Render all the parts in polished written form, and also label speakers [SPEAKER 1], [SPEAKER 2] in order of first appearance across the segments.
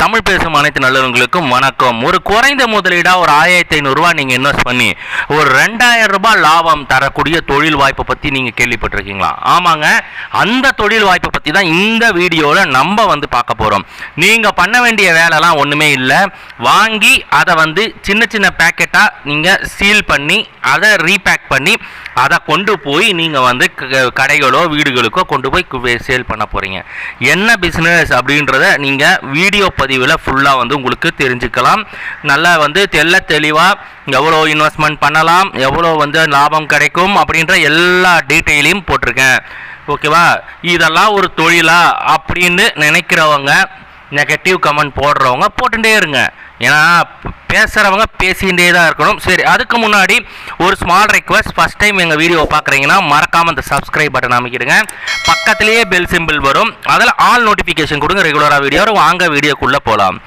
[SPEAKER 1] தமிழ் பேசும் அனைத்து நல்லவங்களுக்கும் வணக்கம். ஒரு குறைந்த முதலீடா ஒரு 1500 ரூபாய் நீங்க இன்வெஸ்ட் பண்ணி ஒரு 2000 ரூபாய் லாபம் தரக்கூடிய தொழில் வாய்ப்பை பத்தி நீங்க கேள்விப்பட்டிருக்கீங்களா? ஆமாங்க, அந்த தொழில் வாய்ப்பை பத்தி தான் இந்த வீடியோல நம்ம பார்க்க போறோம். நீங்க பண்ண வேண்டிய வேலைலாம் ஒண்ணுமே இல்லை. வாங்கி அதை சின்ன சின்ன பேக்கெட்டா நீங்க சீல் பண்ணி அதை ரீபேக் பண்ணி அதை கொண்டு போய் நீங்கள் கடைகளோ வீடுகளுக்கோ கொண்டு போய் சேல் பண்ண போகிறீங்க. என்ன பிஸ்னஸ் அப்படின்றத நீங்கள் வீடியோ பதிவில் ஃபுல்லாக உங்களுக்கு தெரிஞ்சுக்கலாம். நல்லா தெளிவாக எவ்வளோ இன்வெஸ்ட்மெண்ட் பண்ணலாம், எவ்வளோ லாபம் கிடைக்கும் அப்படின்ற எல்லா டீட்டெயிலையும் போட்டிருக்கேன். ஓகேவா? இதெல்லாம் ஒரு தொழிலா அப்படின்னு நினைக்கிறவங்க, நெகட்டிவ் கமெண்ட் போடுறவங்க போட்டுகிட்டே இருங்க. ஏன்னா பேசுகிறவங்க பேசிகிட்டே தான் இருக்கணும். சரி, அதுக்கு முன்னாடி ஒரு ஸ்மால் ரெக்வஸ்ட். ஃபஸ்ட் டைம் எங்கள் வீடியோ பார்க்குறீங்கன்னா மறக்காமல் அந்த சப்ஸ்கிரைப் பட்டன் அமைக்கிடுங்க. பக்கத்துலேயே பெல் சிம்பிள் வரும், அதில் ஆல் நோட்டிஃபிகேஷன் கொடுங்க. ரெகுலராக வீடியோ வாங்க வீடியோக்குள்ளே போகலாம்.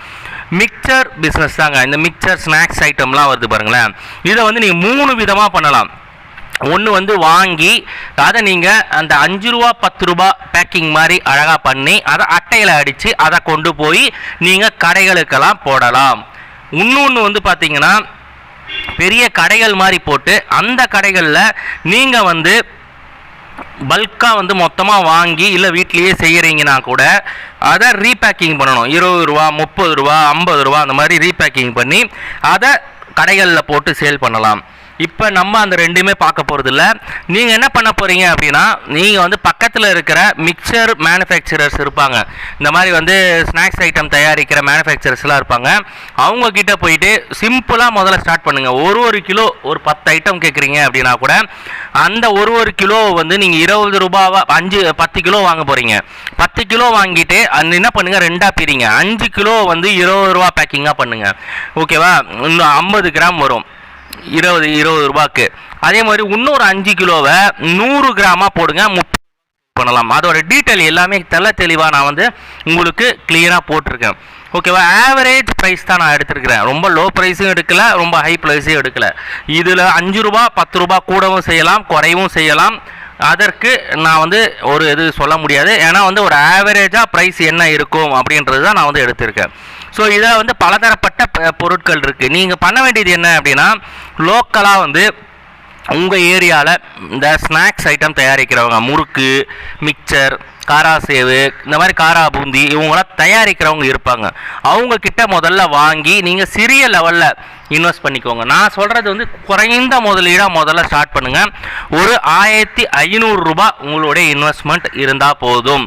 [SPEAKER 1] மிக்சர் பிஸ்னஸ் தாங்க. இந்த மிக்சர் ஸ்நாக்ஸ் ஐட்டம்லாம் வருது பாருங்களேன். இதை நீங்கள் 3 விதமாக பண்ணலாம். ஒன்று வாங்கி அதை நீங்கள் அந்த 5 ரூபா 10 ரூபா பேக்கிங் மாதிரி அழகாக பண்ணி அதை அட்டையில் அடித்து அதை கொண்டு போய் நீங்கள் கடைகளுக்கெல்லாம் போடலாம். இன்னொன்று பார்த்தீங்கன்னா பெரிய கடைகள் மாதிரி போட்டு அந்த கடைகளில் நீங்கள் பல்காக மொத்தமாக வாங்கி இல்லை வீட்லேயே செய்கிறீங்கன்னா கூட அதை ரீபேக்கிங் பண்ணணும். 20 ரூபா 30 ரூபா 50 ரூபா அந்த மாதிரி ரீபேக்கிங் பண்ணி அதை கடைகளில் போட்டு சேல் பண்ணலாம். இப்போ நம்ம அந்த ரெண்டுமே பார்க்க போகிறதில்ல. நீங்கள் என்ன பண்ண போகிறீங்க அப்படின்னா, நீங்கள் பக்கத்தில் இருக்கிற மிக்சர் மேனுஃபேக்சரர்ஸ் இருப்பாங்க. இந்த மாதிரி ஸ்நாக்ஸ் ஐட்டம் தயாரிக்கிற மேனுஃபேக்சரர்ஸ்லாம் இருப்பாங்க. அவங்கக்கிட்ட போயிட்டு சிம்பிளாக முதல்ல ஸ்டார்ட் பண்ணுங்கள். ஒரு கிலோ ஒரு 10 ஐட்டம் கேட்குறீங்க அப்படின்னா கூட அந்த ஒரு கிலோ நீங்கள் 20 ரூபாவா 10 கிலோ வாங்க போகிறீங்க. 10 கிலோ வாங்கிட்டு அந்த என்ன பண்ணுங்கள், 2ஆக பிரிங்க. 5 கிலோ 20 ரூபா பேக்கிங்காக பண்ணுங்கள். ஓகேவா? இன்னும் 50 கிராம் வரும் 20 ரூபாய்க்கு. அதே மாதிரி இன்னொரு 5 கிலோவை 100 கிராமாக போடுங்க. 30 பண்ணலாம். அதோட டீட்டெயில் எல்லாமே தெளிவாக நான் உங்களுக்கு கிளியராக போட்டிருக்கேன். ஓகேவா? ஆவரேஜ் ப்ரைஸ் தான் நான் எடுத்துருக்கிறேன். ரொம்ப லோ ப்ரைஸும் எடுக்கலை, ரொம்ப ஹை ப்ரைஸும் எடுக்கலை. இதில் 5 ரூபா 10 ரூபா கூடவும் செய்யலாம், குறையவும் செய்யலாம். அதற்கு நான் ஒரு இது சொல்ல முடியாது. ஏன்னா ஒரு ஆவரேஜாக ப்ரைஸ் என்ன இருக்கும் அப்படின்றது தான் நான் எடுத்திருக்கேன். ஸோ இதில் பலதரப்பட்ட பொருட்கள் இருக்குது. நீங்கள் பண்ண வேண்டியது என்ன அப்படின்னா, லோக்கலாக உங்கள் ஏரியாவில் இந்த ஸ்நாக்ஸ் ஐட்டம் தயாரிக்கிறவங்க, முறுக்கு, மிக்சர், காராசேவு, இந்த மாதிரி காரா பூந்தி, இவங்களாம் தயாரிக்கிறவங்க இருப்பாங்க. அவங்கக்கிட்ட முதல்ல வாங்கி நீங்கள் சிறிய லெவலில் இன்வெஸ்ட் பண்ணிக்கோங்க. நான் சொல்கிறது குறைந்த முதலீடாக முதல்ல ஸ்டார்ட் பண்ணுங்கள். ஒரு 1500 ரூபா உங்களுடைய இன்வெஸ்ட்மெண்ட் இருந்தால் போதும்.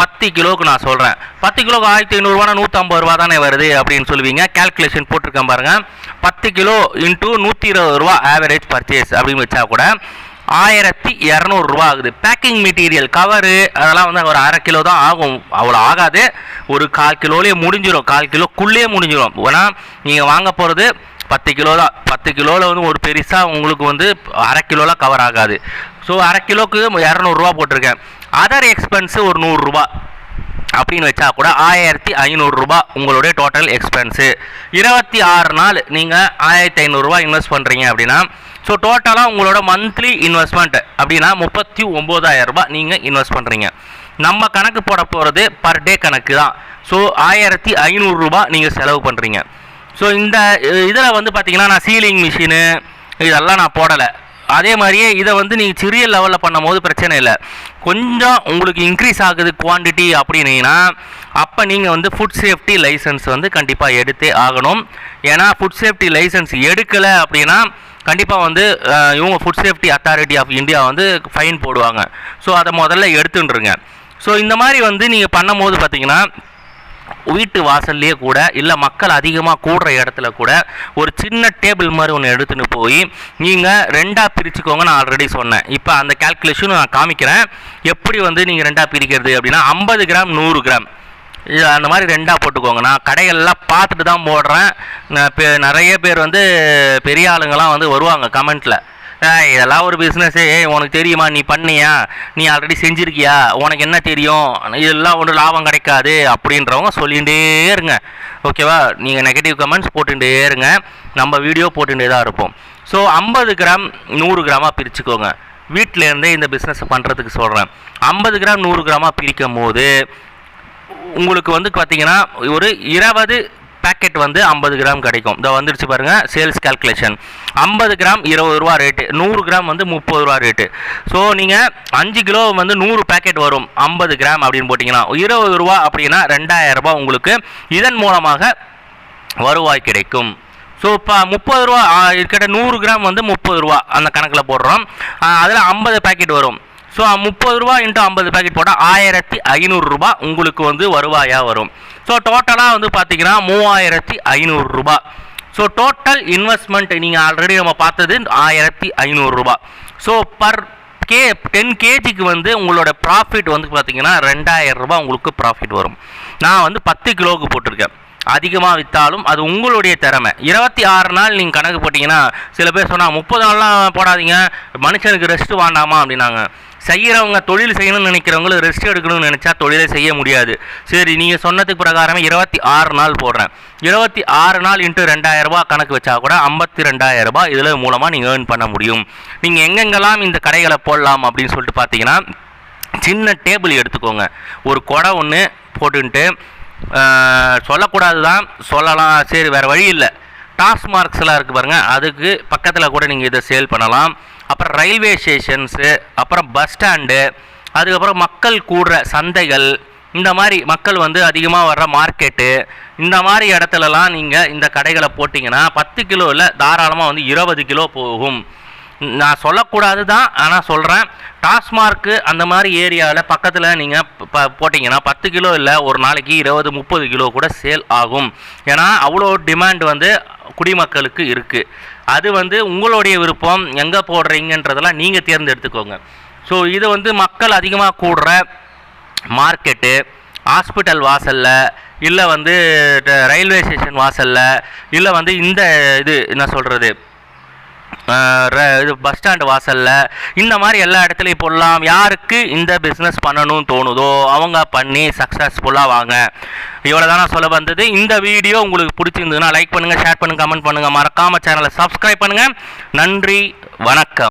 [SPEAKER 1] 10 கிலோவுக்கு நான் சொல்கிறேன். 10 கிலோக்கு 1500 ரூபா 150 ரூபா தானே வருது அப்படின்னு சொல்லுவீங்க. கேல்குலேஷன் போட்டிருக்கேன் பாருங்கள். 10 கிலோ இன்ட்டு 120 ரூபா ஆவரேஜ் பர்ச்சேஸ் அப்படின்னு வச்சா கூட 1200 ரூபா ஆகுது. பேக்கிங் மெட்டீரியல், கவரு, அதெல்லாம் ஒரு 1/2 கிலோ தான் ஆகும். அவ்வளோ ஆகாது. ஒரு 1/4 கிலோலேயே முடிஞ்சிடும். 1/4 கிலோக்குள்ளேயே முடிஞ்சிடும். ஏன்னா நீங்கள் வாங்க போகிறது 10 கிலோ தான். 10 கிலோவில் ஒரு பெருசாக உங்களுக்கு 1/2 கிலோலாம் கவர் ஆகாது. ஸோ 1/2 கிலோக்கு 200 ரூபா போட்டிருக்கேன். அதர் எக்ஸ்பென்ஸு ஒரு 100 ரூபா அப்படின்னு வச்சா கூட 1500 ரூபா உங்களுடைய டோட்டல் எக்ஸ்பென்ஸு. 26 நாள் நீங்கள் 1500 ரூபா இன்வெஸ்ட் பண்ணுறீங்க அப்படின்னா, ஸோ டோட்டலாக உங்களோட மந்த்லி இன்வெஸ்ட்மெண்ட் அப்படின்னா 39,000 ரூபா நீங்கள் இன்வெஸ்ட் பண்ணுறீங்க. நம்ம கணக்கு போட போகிறது பர் டே கணக்கு தான். ஸோ 1500 ரூபா நீங்கள் செலவு பண்ணுறீங்க. ஸோ இந்த இதில் பார்த்தீங்கன்னா நான் சீலிங் மிஷினு இதெல்லாம் நான் போடலை. அதே மாதிரியே இதை நீங்கள் சிறிய லெவலில் பண்ணும் போது பிரச்சனை இல்லை. கொஞ்சம் உங்களுக்கு இன்க்ரீஸ் ஆகுது குவான்டிட்டி அப்படின்னீங்கன்னா, அப்போ நீங்கள் ஃபுட் சேஃப்டி லைசன்ஸ் கண்டிப்பாக எடுத்தே ஆகணும். ஏன்னா ஃபுட் சேஃப்டி லைசன்ஸ் எடுக்கலை அப்படின்னா கண்டிப்பாக இவங்க food safety authority of India fine போடுவாங்க. ஸோ அதை முதல்ல எடுத்துட்டுருங்க. ஸோ இந்த மாதிரி நீங்கள் பண்ணும் போது பார்த்தீங்கன்னா, வீட்டு வாசல்லையே கூட இல்லை மக்கள் அதிகமாக கூடுற இடத்துல கூட ஒரு சின்ன டேபிள் மாதிரி ஒன்று எடுத்துன்னு போய் நீங்கள் 2ஆக பிரிச்சுக்கோங்க. நான் ஆல்ரெடி சொன்னேன். இப்போ அந்த கேல்குலேஷன் நான் காமிக்கிறேன். எப்படி நீங்கள் 2ஆக பிரிக்கிறது அப்படின்னா, 50 கிராம் 100 கிராம் அந்த மாதிரி 2ஆக போட்டுக்கோங்க. நான் கடைகள்லாம் பார்த்துட்டு தான் போடுறேன். நிறைய பேர் பெரிய ஆளுங்கள்லாம் வருவாங்க கமெண்ட்டில், இதெல்லாம் ஒரு பிஸ்னஸ்ஸு, உனக்கு தெரியுமா, நீ பண்ணியா, நீ ஆல்ரெடி செஞ்சுருக்கியா, உனக்கு என்ன தெரியும், இதெல்லாம் ஒன்றும் லாபம் கிடைக்காது அப்படின்றவங்க சொல்லிகிட்டே இருங்க. ஓகேவா? நீங்கள் நெகட்டிவ் கமெண்ட்ஸ் போட்டுகிட்டே இருங்க. நம்ம வீடியோ போட்டுகிட்டே தான் இருப்போம். So 50 gram 100 கிராமாக பிரிச்சுக்கோங்க. வீட்டிலேருந்தே இந்த பிஸ்னஸ் பண்ணுறதுக்கு சொல்கிறேன். 50 கிராம் 100 கிராமாக பிரிக்கும் போது உங்களுக்கு வந்து பார்த்தீங்கன்னா ஒரு 20 பேக்கெட் வந்து 50 கிராம் கிடைக்கும். இதை வந்துடுச்சு பாருங்கள் சேல்ஸ் கால்குலேஷன். 50 கிராம் 20 ரூபா ரேட்டு, 100 கிராம் வந்து 30 ரூபா ரேட்டு. ஸோ நீங்கள் 5 கிலோ வந்து 100 பேக்கெட் வரும் 50 கிராம் அப்படின்னு போட்டிங்கன்னா 20 ரூபா அப்படின்னா 2000 ரூபா உங்களுக்கு இதன் மூலமாக வருவாய் கிடைக்கும். ஸோ இப்போ 30 ரூபா கிட்ட 100 கிராம் வந்து 30 ரூபா அந்த கணக்கில் போடுறோம். அதில் 50 பேக்கெட் வரும். ஸோ 30 ரூபா இன்ட்டு 50 பேக்கெட் போட்டால் 1500 ரூபா உங்களுக்கு வந்து வருவாயாக வரும். ஸோ டோட்டலாக வந்து பார்த்தீங்கன்னா 3500 ரூபா. ஸோ டோட்டல் இன்வெஸ்ட்மெண்ட் நீங்கள் ஆல்ரெடி நம்ம பார்த்தது 1500 ரூபா. ஸோ பர் 10 கேஜிக்கு வந்து உங்களோட ப்ராஃபிட் வந்து பார்த்தீங்கன்னா 2000 ரூபா உங்களுக்கு ப்ராஃபிட் வரும். நான் வந்து 10 கிலோவுக்கு போட்டிருக்கேன். அதிகமாக விற்றாலும் அது உங்களுடைய திறமை. 26 நாள் நீங்கள் கணக்கு போட்டிங்கன்னா சில பேர் சொன்னால் 30 நாள்லாம் போடாதீங்க, மனுஷனுக்கு ரெஸ்ட் வேண்டாமா அப்படின்னாங்க. செய்கிறவங்க தொழில் செய்யணும்னு நினைக்கிறவங்களும் ரெஸ்ட் எடுக்கணும்னு நினச்சா தொழிலே செய்ய முடியாது. சரி, நீங்கள் சொன்னதுக்கு பிரகாரமே 26 நாள் போடுறேன். 26 நாள் இன்ட்டு 2000 ரூபா கணக்கு வச்சா கூட 52,000 ரூபாய் இதில் மூலமாக நீங்கள் ஏர்ன் பண்ண முடியும். நீங்கள் எங்கெங்கெல்லாம் இந்த கடைகளை போடலாம் அப்படின்னு சொல்லிட்டு பார்த்தீங்கன்னா, சின்ன டேபிள் எடுத்துக்கோங்க, ஒரு கொடை ஒன்று போட்டுன்ட்டு சொல்லக்கூடாது தான் சொல்லலாம், சரி வேறு வழி இல்லை. டாஸ்மார்க்ஸ்லாம் இருக்குது பாருங்கள், அதுக்கு பக்கத்தில் கூட நீங்கள் இதை சேல் பண்ணலாம். அப்புறம் ரயில்வே ஸ்டேஷன்ஸு, அப்புறம் பஸ் ஸ்டாண்டு, அதுக்கப்புறம் மக்கள் கூடுற சந்தைகள், இந்த மாதிரி மக்கள் வந்து அதிகமாக வர்ற மார்க்கெட்டு, இந்த மாதிரி இடத்துலலாம் நீங்கள் இந்த கடைகளை போட்டிங்கன்னா 10 கிலோ இல்லை தாராளமாக வந்து 20 கிலோ போகும். நான் சொல்லக்கூடாது தான், ஆனால் சொல்கிறேன். டாஸ்மார்க்கு அந்த மாதிரி ஏரியாவில் பக்கத்தில் நீங்கள் போட்டிங்கன்னா 10 கிலோ இல்லை ஒரு நாளைக்கு 20-30 கிலோ கூட சேல் ஆகும். ஏன்னா அவ்வளோ டிமாண்ட் வந்து குடிமக்களுக்கு இருக்குது. அது வந்து உங்களுடைய விருப்பம், எங்கே போடுறீங்கன்றதெல்லாம் நீங்கள் தேர்ந்தெடுத்துக்கோங்க. ஸோ இது வந்து மக்கள் அதிகமாக கூடுற மார்க்கெட்டு, ஹாஸ்பிட்டல் வாசலில், இல்லை வந்து ரயில்வே ஸ்டேஷன் வாசலில், இல்லை வந்து இந்த இது என்ன சொல்கிறது இது பஸ் ஸ்டாண்டு வாசலில், இந்த மாதிரி எல்லா இடத்துலையும் போடலாம். யாருக்கு இந்த பிஸ்னஸ் பண்ணணும்னு தோணுதோ அவங்க பண்ணி சக்ஸஸ்ஃபுல்லாக வாங்க. இவ்வளோ தான் நான் சொல்ல வந்தது. இந்த வீடியோ உங்களுக்கு பிடிச்சிருந்ததுன்னா லைக் பண்ணுங்கள், ஷேர் பண்ணுங்கள், கமெண்ட் பண்ணுங்கள், மறக்காமல் சேனலை சப்ஸ்கிரைப் பண்ணுங்கள். நன்றி, வணக்கம்.